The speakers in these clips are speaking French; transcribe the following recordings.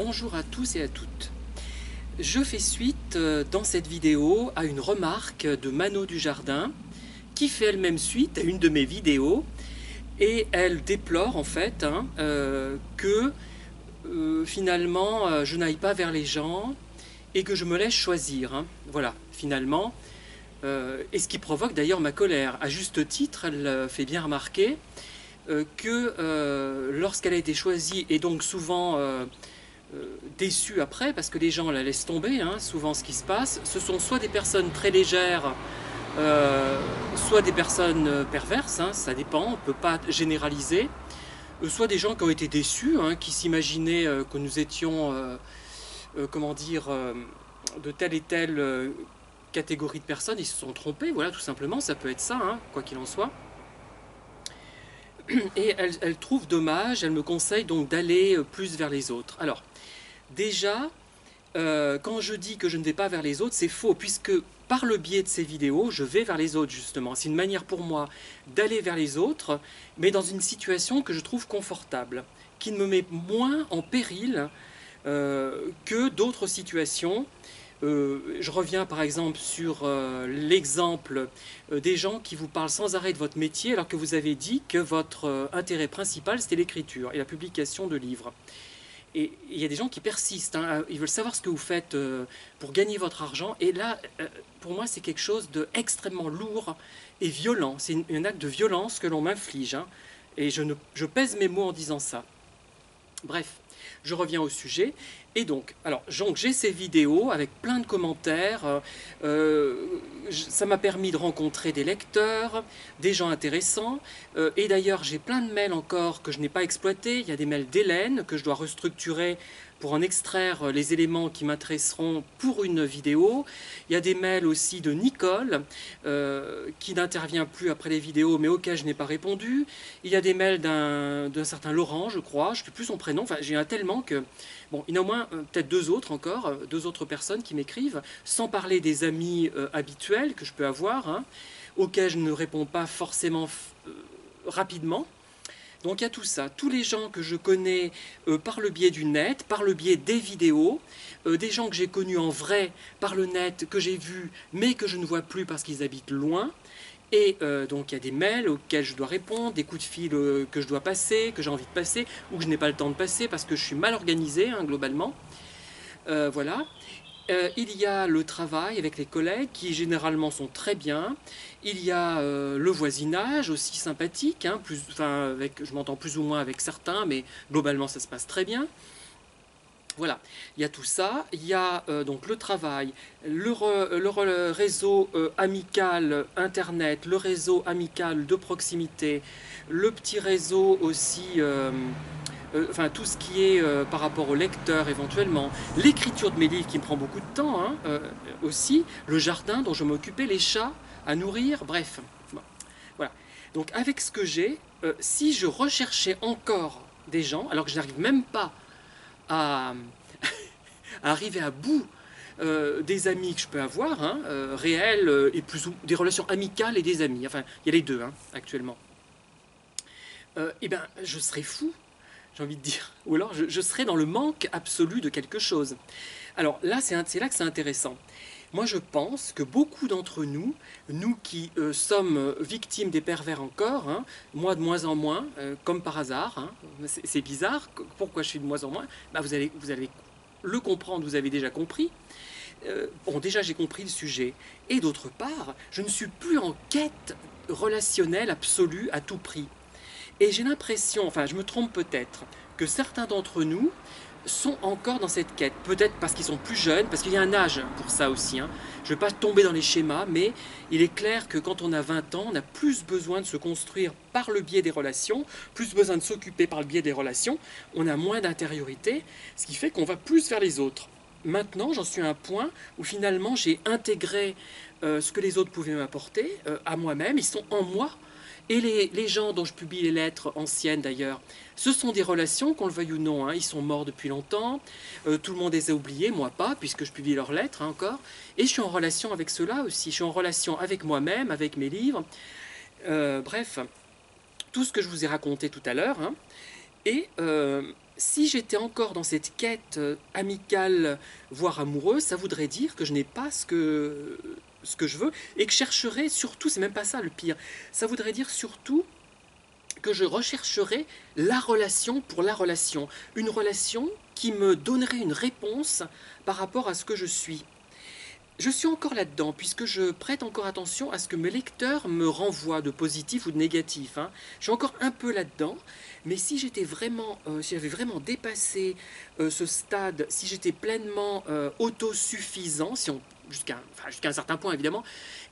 Bonjour à tous et à toutes. Je fais suite dans cette vidéo à une remarque de Mano Dujardin qui fait elle-même suite à une de mes vidéos et elle déplore en fait que finalement je n'aille pas vers les gens et que je me laisse choisir. Voilà, finalement. Et ce qui provoque d'ailleurs ma colère. À juste titre, elle fait bien remarquer que lorsqu'elle a été choisie et donc souvent déçue après, parce que les gens la laissent tomber, souvent ce qui se passe, ce sont soit des personnes très légères, soit des personnes perverses, ça dépend, on ne peut pas généraliser, soit des gens qui ont été déçus, qui s'imaginaient que nous étions, comment dire, de telle et telle catégorie de personnes, ils se sont trompés, voilà, tout simplement, ça peut être ça, quoi qu'il en soit. Et elle trouve dommage, elle me conseille donc d'aller plus vers les autres. Alors, déjà, quand je dis que je ne vais pas vers les autres, c'est faux, puisque par le biais de ces vidéos, je vais vers les autres, justement. C'est une manière pour moi d'aller vers les autres, mais dans une situation que je trouve confortable, qui ne me met moins en péril que d'autres situations. Je reviens par exemple sur l'exemple des gens qui vous parlent sans arrêt de votre métier, alors que vous avez dit que votre intérêt principal, c'était l'écriture et la publication de livres. Et il y a des gens qui persistent, ils veulent savoir ce que vous faites pour gagner votre argent. Et là, pour moi, c'est quelque chose d'extrêmement lourd et violent. C'est un acte de violence que l'on m'inflige. Et je pèse mes mots en disant ça. Bref, je reviens au sujet. Et donc j'ai ces vidéos avec plein de commentaires. Ça m'a permis de rencontrer des lecteurs, des gens intéressants. Et d'ailleurs, j'ai plein de mails encore que je n'ai pas exploités. Il y a des mails d'Hélène que je dois restructurer pour en extraire les éléments qui m'intéresseront pour une vidéo. Il y a des mails aussi de Nicole, qui n'intervient plus après les vidéos, mais auxquels je n'ai pas répondu. Il y a des mails d'un certain Laurent, je crois, je ne sais plus son prénom. Enfin, j'ai un tellement que... Bon, il y en a au moins peut-être deux autres personnes qui m'écrivent, sans parler des amis habituels que je peux avoir, auxquels je ne réponds pas forcément rapidement. Donc il y a tout ça, tous les gens que je connais par le biais du net, par le biais des vidéos, des gens que j'ai connus en vrai par le net, que j'ai vus, mais que je ne vois plus parce qu'ils habitent loin. Et donc il y a des mails auxquels je dois répondre, des coups de fil que je dois passer, que j'ai envie de passer, ou que je n'ai pas le temps de passer parce que je suis mal organisé, globalement. Voilà. Il y a le travail avec les collègues qui généralement sont très bien. Il y a le voisinage aussi sympathique, je m'entends plus ou moins avec certains, mais globalement ça se passe très bien. Voilà, il y a tout ça, il y a donc le travail, le réseau amical internet, le réseau amical de proximité, le petit réseau aussi, tout ce qui est par rapport au lecteur éventuellement, l'écriture de mes livres qui me prend beaucoup de temps aussi, le jardin dont je m'occupais, les chats à nourrir, bref. Bon, voilà. Donc avec ce que j'ai, si je recherchais encore des gens, alors que je n'arrive même pas à arriver à bout des amis que je peux avoir, réels et des relations amicales et des amis. Enfin, il y a les deux actuellement. Eh bien, je serais fou, j'ai envie de dire. Ou alors, je serais dans le manque absolu de quelque chose. Alors là, c'est là que c'est intéressant. Moi, je pense que beaucoup d'entre nous, nous qui sommes victimes des pervers encore, moi de moins en moins, comme par hasard, c'est bizarre, pourquoi je suis de moins en moins, vous allez le comprendre, vous avez déjà compris. Bon, déjà j'ai compris le sujet. Et d'autre part, je ne suis plus en quête relationnelle absolue à tout prix. Et j'ai l'impression, enfin je me trompe peut-être, que certains d'entre nous sont encore dans cette quête. Peut-être parce qu'ils sont plus jeunes, parce qu'il y a un âge pour ça aussi. Je ne vais pas tomber dans les schémas, mais il est clair que quand on a 20 ans, on a plus besoin de se construire par le biais des relations, plus besoin de s'occuper par le biais des relations, on a moins d'intériorité, ce qui fait qu'on va plus vers les autres. Maintenant, j'en suis à un point où finalement j'ai intégré ce que les autres pouvaient m'apporter à moi-même, ils sont en moi. Et les gens dont je publie les lettres anciennes d'ailleurs, ce sont des relations, qu'on le veuille ou non, ils sont morts depuis longtemps, tout le monde les a oubliés, moi pas, puisque je publie leurs lettres encore, et je suis en relation avec ceux-là aussi, je suis en relation avec moi-même, avec mes livres, bref, tout ce que je vous ai raconté tout à l'heure, et si j'étais encore dans cette quête amicale, voire amoureuse, ça voudrait dire que je n'ai pas ce que je veux et que je chercherais surtout, c'est même pas ça le pire, ça voudrait dire surtout que je rechercherais la relation pour la relation, une relation qui me donnerait une réponse par rapport à ce que je suis. Je suis encore là-dedans, puisque je prête encore attention à ce que mes lecteurs me renvoient de positif ou de négatif, hein. Je suis encore un peu là-dedans, mais si j'étais vraiment, si j'avais vraiment dépassé ce stade, si j'étais pleinement autosuffisant, si on, jusqu'à un certain point évidemment,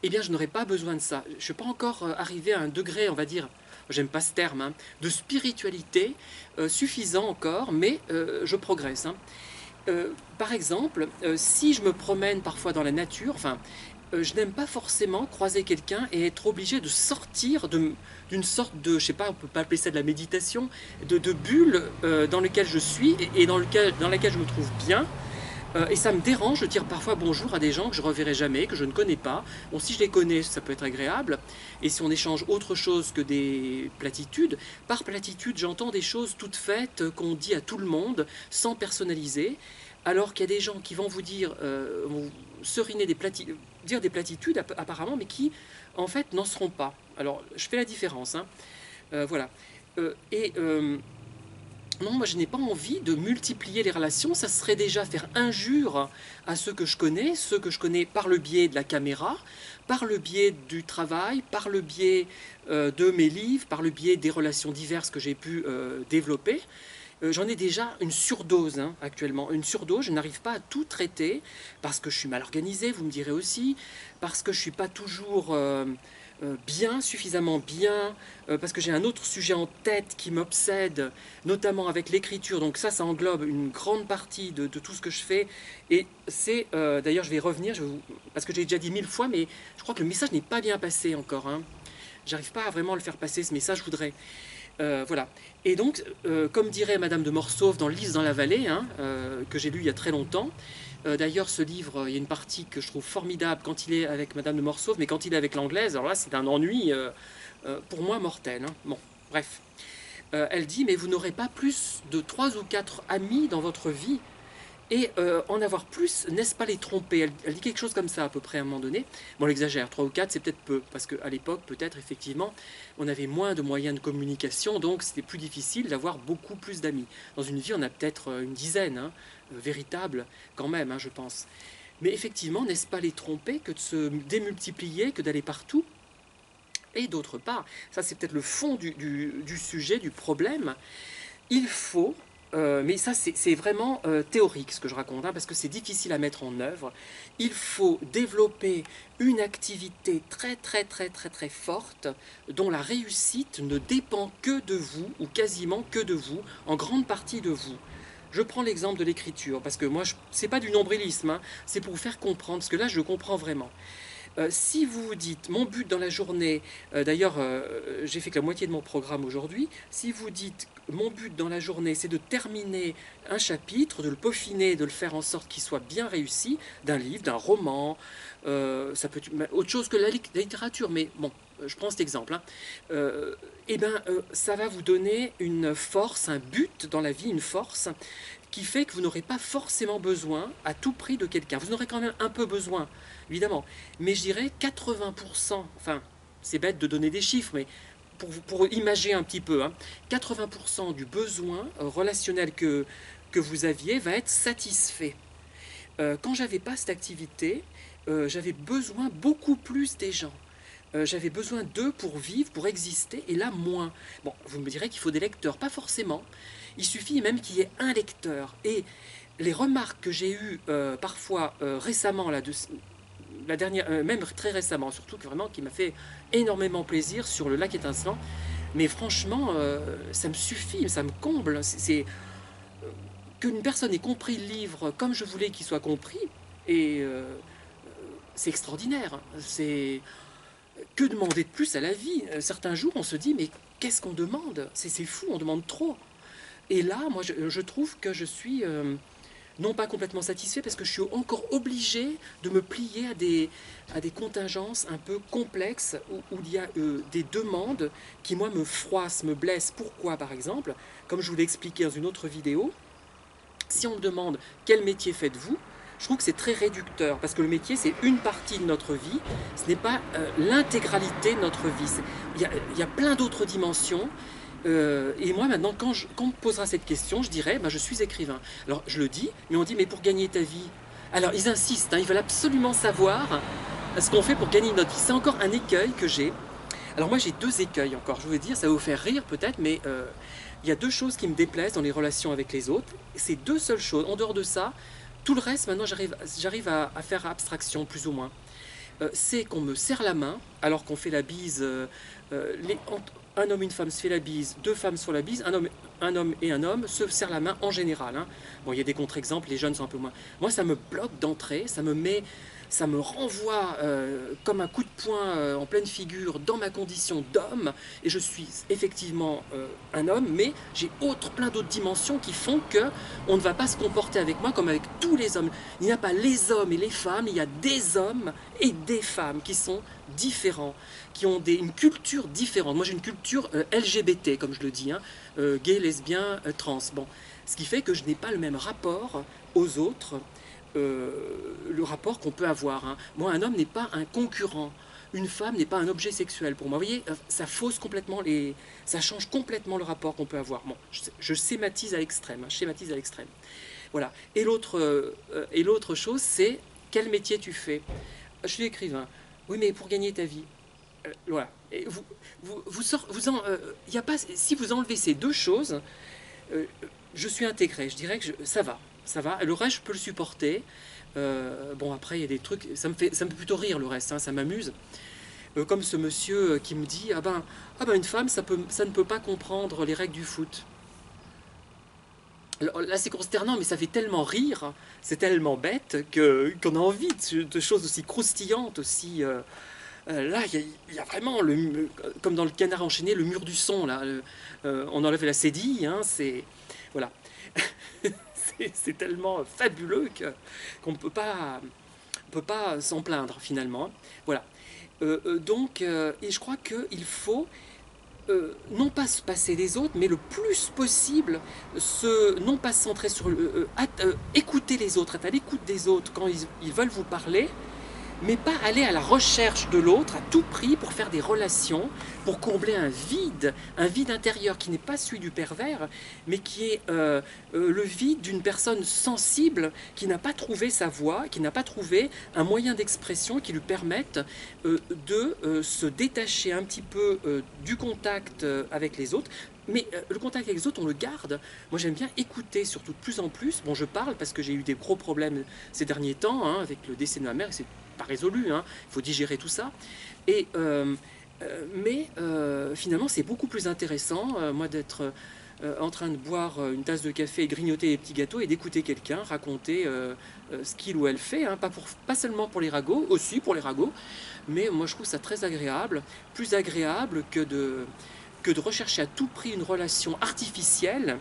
eh bien je n'aurais pas besoin de ça. Je ne suis pas encore arrivé à un degré, on va dire, j'aime pas ce terme, hein, de spiritualité suffisant encore, mais je progresse, hein. Par exemple, si je me promène parfois dans la nature, enfin, je n'aime pas forcément croiser quelqu'un et être obligé de sortir d'une sorte de, je sais pas, on peut pas appeler ça de la méditation, de bulle dans laquelle je suis et dans laquelle je me trouve bien. Et ça me dérange de dire parfois bonjour à des gens que je reverrai jamais, que je ne connais pas. Bon, si je les connais, ça peut être agréable. Et si on échange autre chose que des platitudes, par platitude, j'entends des choses toutes faites qu'on dit à tout le monde, sans personnaliser, alors qu'il y a des gens qui vont vous dire, vont seriner dire des platitudes apparemment, mais qui en fait n'en seront pas. Alors, je fais la différence, hein. Voilà. Et non, moi je n'ai pas envie de multiplier les relations, ça serait déjà faire injure à ceux que je connais par le biais de la caméra, par le biais du travail, par le biais de mes livres, par le biais des relations diverses que j'ai pu développer. J'en ai déjà une surdose, hein, actuellement, une surdose, je n'arrive pas à tout traiter, parce que je suis mal organisé, vous me direz aussi, parce que je ne suis pas toujours bien, suffisamment bien, parce que j'ai un autre sujet en tête qui m'obsède, notamment avec l'écriture, donc ça englobe une grande partie de tout ce que je fais, et c'est, d'ailleurs je vais revenir, parce que j'ai déjà dit 1000 fois, mais je crois que le message n'est pas bien passé encore, hein. J'arrive pas à vraiment le faire passer, ce message, je voudrais. Voilà. Et donc, comme dirait Madame de Morsauf dans Lys dans la vallée, hein, que j'ai lu il y a très longtemps, d'ailleurs ce livre, il y a une partie que je trouve formidable quand il est avec Madame de Morsauf, mais quand il est avec l'anglaise, alors là c'est un ennui pour moi mortel, hein. Bon, bref. Elle dit, mais vous n'aurez pas plus de 3 ou 4 amis dans votre vie, et en avoir plus, n'est-ce pas les tromper? Elle dit quelque chose comme ça à peu près à un moment donné. Bon, elle exagère, 3 ou 4 c'est peut-être peu, parce qu'à l'époque, peut-être effectivement, on avait moins de moyens de communication, donc c'était plus difficile d'avoir beaucoup plus d'amis. Dans une vie, on a peut-être une dizaine, hein, véritables quand même, hein, je pense. Mais effectivement, n'est-ce pas les tromper que de se démultiplier, que d'aller partout? Et d'autre part, ça c'est peut-être le fond du sujet, du problème, il faut, mais ça c'est vraiment théorique ce que je raconte, hein, parce que c'est difficile à mettre en œuvre, il faut développer une activité très très très très très forte dont la réussite ne dépend que de vous, ou quasiment que de vous, en grande partie de vous. Je prends l'exemple de l'écriture, parce que moi, c'est pas du nombrilisme, hein, c'est pour vous faire comprendre, parce que là je le comprends vraiment. Si vous vous dites, mon but dans la journée, d'ailleurs j'ai fait que la moitié de mon programme aujourd'hui, si vous dites, mon but dans la journée c'est de terminer un chapitre, de le peaufiner, de le faire en sorte qu'il soit bien réussi, d'un livre, d'un roman, ça peut être autre chose que la littérature, mais bon, je prends cet exemple, hein. Eh bien, ça va vous donner une force, un but dans la vie, une force qui fait que vous n'aurez pas forcément besoin à tout prix de quelqu'un. Vous en aurez quand même un peu besoin, évidemment. Mais je dirais 80%, enfin, c'est bête de donner des chiffres, mais pour imager un petit peu, hein, 80% du besoin relationnel que vous aviez va être satisfait. Quand j'avais pas cette activité, j'avais besoin beaucoup plus des gens. J'avais besoin d'eux pour vivre, pour exister, et là moins. Bon, vous me direz qu'il faut des lecteurs, pas forcément. Il suffit même qu'il y ait un lecteur. Et les remarques que j'ai eues parfois récemment, là, la dernière, même très récemment, surtout que vraiment qui m'a fait énormément plaisir sur le lac étincelant, mais franchement, ça me suffit, ça me comble. C'est qu'une personne ait compris le livre comme je voulais qu'il soit compris, et c'est extraordinaire. C'est que demander de plus à la vie? Certains jours, on se dit, mais qu'est-ce qu'on demande? C'est fou, on demande trop. Et là, moi, je trouve que je suis non pas complètement satisfait parce que je suis encore obligé de me plier à des contingences un peu complexes où il y a des demandes qui moi me froissent, me blessent. Pourquoi par exemple? Comme je vous l'ai expliqué dans une autre vidéo, si on me demande quel métier faites-vous, je trouve que c'est très réducteur parce que le métier c'est une partie de notre vie, ce n'est pas l'intégralité de notre vie. Il y a plein d'autres dimensions. Et moi maintenant quand on me posera cette question, je dirais je suis écrivain. Alors je le dis, mais on dit mais pour gagner ta vie. Alors ils insistent, hein, ils veulent absolument savoir ce qu'on fait pour gagner notre vie. C'est encore un écueil que j'ai. Alors moi j'ai deux écueils encore, je veux dire, ça va vous faire rire peut-être, mais il y a deux choses qui me déplaisent dans les relations avec les autres. C'est deux seules choses. En dehors de ça, tout le reste maintenant j'arrive à faire abstraction plus ou moins. C'est qu'on me serre la main alors qu'on fait la bise. Un homme et une femme se fait la bise, deux femmes se font la bise, un homme et un homme se serrent la main en général. Hein. Bon, il y a des contre-exemples, les jeunes sont un peu moins. Moi, ça me bloque d'entrée, ça me renvoie comme un coup de poing en pleine figure dans ma condition d'homme. Et je suis effectivement un homme, mais j'ai plein d'autres dimensions qui font que on ne va pas se comporter avec moi comme avec tous les hommes. Il n'y a pas les hommes et les femmes, il y a des hommes et des femmes qui sont différents, qui ont une culture différente. Moi j'ai une culture LGBT, comme je le dis, hein, gay, lesbien, trans. Bon, ce qui fait que je n'ai pas le même rapport aux autres, le rapport qu'on peut avoir. Hein. Moi, un homme n'est pas un concurrent. Une femme n'est pas un objet sexuel pour moi. Vous voyez, ça fausse complètement ça change complètement le rapport qu'on peut avoir. Bon, je schématise à l'extrême. Hein, je schématise à l'extrême. Voilà. Et l'autre chose, c'est quel métier tu fais? Je suis écrivain. Oui, mais pour gagner ta vie. Voilà. Et y a pas, si vous enlevez ces deux choses, je suis intégré. Je dirais que ça va. Ça va. Le reste, je peux le supporter. Bon, après, il y a des trucs. Ça me fait plutôt rire le reste. Hein, ça m'amuse. Comme ce monsieur qui me dit une femme, ça ne peut pas comprendre les règles du foot. Alors, là, c'est consternant, mais ça fait tellement rire, c'est tellement bête qu'on a envie de choses aussi croustillantes, aussi. Là, il y a vraiment, comme dans le Canard enchaîné, le mur du son. Là, on enlève la cédille, hein, c'est voilà, c'est tellement fabuleux qu'on ne peut pas s'en plaindre finalement. Voilà. Et je crois qu'il faut non pas se passer des autres, mais le plus possible, non pas se centrer sur écouter les autres, être à l'écoute des autres quand ils veulent vous parler, mais pas aller à la recherche de l'autre à tout prix pour faire des relations, pour combler un vide intérieur qui n'est pas celui du pervers, mais qui est le vide d'une personne sensible qui n'a pas trouvé sa voie, qui n'a pas trouvé un moyen d'expression qui lui permette de se détacher un petit peu du contact avec les autres. Mais le contact avec les autres, on le garde. Moi, j'aime bien écouter, surtout de plus en plus. Bon, je parle parce que j'ai eu des gros problèmes ces derniers temps, hein, avec le décès de ma mère, c'est pas résolu, hein. Il faut digérer tout ça. Mais finalement, c'est beaucoup plus intéressant, moi, d'être en train de boire une tasse de café et grignoter des petits gâteaux et d'écouter quelqu'un raconter ce qu'il ou elle fait, hein, pas seulement pour les ragots, aussi pour les ragots, mais moi, je trouve ça très agréable, plus agréable que de rechercher à tout prix une relation artificielle.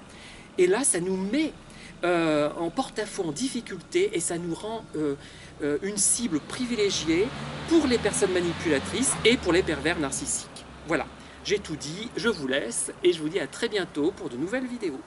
Et là, ça nous met en porte-à-faux, en difficulté, et ça nous rend une cible privilégiée pour les personnes manipulatrices et pour les pervers narcissiques. Voilà, j'ai tout dit, je vous laisse, et je vous dis à très bientôt pour de nouvelles vidéos.